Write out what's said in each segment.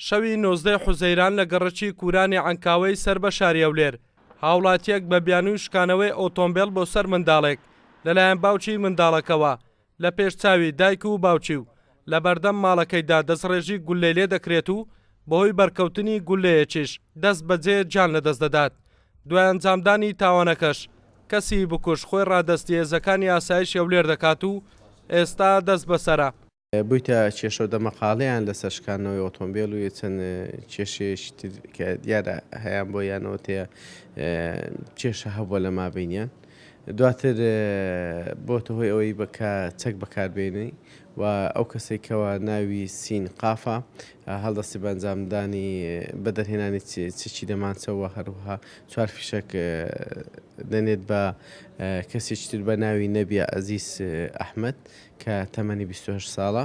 شەوی 19 حوزەیران لە گەڕەکی کورانی عنکاوەی سەر بە شاری ھەولێر ھاووڵاتییەک بە بیانووی شکانەوەی ئۆتۆمبێل بۆ سەر منداڵێک لەلایەن باوکی منداڵەکەوە لە پێشچاوی دایک و باوکی و لە بەردەم ماڵەکەیدا دەستڕێژی گولەی لێ دەکرێت و بەهۆی بەرکەوتنی گولەیەکیش دەست بەجێ جان لەدەست دەدات. دوای ئەنجامدانی تاوانەکەش کەسی بکوش خۆی ڕادەستی هێزەکانی ئاسایش ھەولێر دەکات و ئێستا دەست بەسەرە. بوویتە کێشە و دەمەقاڵەیان لەسەر شکانەوەی ئۆتۆمبێل و چەند کێشەیەکی تر کە دیارە هەیان بۆ یانەوە تێ کێشە هەبووە لە مابینیان. دواتر بۆتە هۆی ئەوەی چەک بەکاربێنی و ئەو کەسێکەوە ناوی سین قافە هەڵدەستی بە ئەنجامدانی بەدەرهێنانی چی دەمانچەوە هەروەها 4 فیشک دەنێت بە کەسێکی تر بە ناوی نەبیە ئەزیز ئەحمەد کە تەمەنی 28 ساڵە.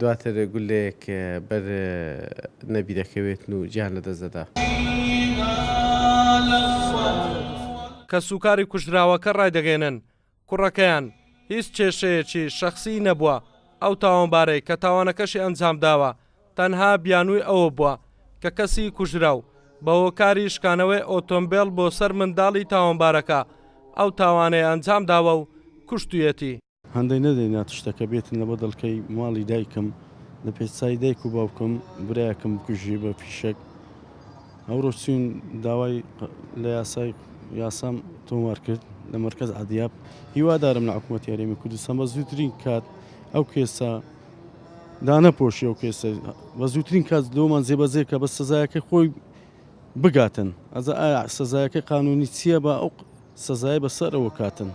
دواتر گولەیەک بەر نەبی دەکەوێت و گیان لەدەست دەدا. کە سوکاری کوژراوەکە ڕایدەگەێنن کوڕەکەیان هیچ کێشەیەکی شەخسی نەبووە. ئەو تاوانبارەی کە تاوانەکەشی ئەنجام داوە تەنها بیانووی ئەوە بووە کە کەسی کوژراو بە هۆکاری شکانەوەی ئۆتۆمبێل بۆ سەر منداڵی تاوانبارەکە ئەو تاوانەیە ئەنجام داوە و کوشتویەتی. هەندەی نەدەینات شتەکە بێتن لە بەدڵکەی ماڵی دایکم لە پێچای دایک و باوکم برایەکەم بکوژی بە فیشک. ئەوڕۆ چوین داوای لە یاسام تۆمار کرد لە مەرکەز عەدیاب. هیوادارم لە حکوومەتی هەرێمی کوردستان بە زووترین کات ئەو کێسە دانەپۆشی ئەو کێسە بە زووترین کات لۆمان جێبەجێکە بە سزایەکەی خۆی بگاتن. ئەزا ئایا سزایەکەی قانونی چییە بە ئەو سزای بەسەرەوە کاتن.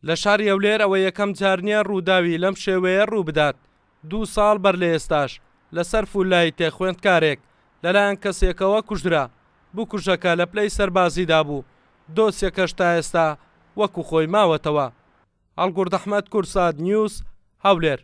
لە شاری ھەولێر ئەوە یەکەم جار نییە ڕووداوی لەم شێوەیە ڕوو بدات. 2 ساڵ بەر لە ئێستاش لەسەر فولای تێخوێندکارێک لەلایەن کەسێکەوە کوژرا. بکوژەکە لە پلەی سەربازیدا بوو. دۆسیەکەش تا ئێستا وەکو خۆی ماوەتەوە. هەڵگورد ئەحمەد، کوردسات، نیوز، ھەولێر.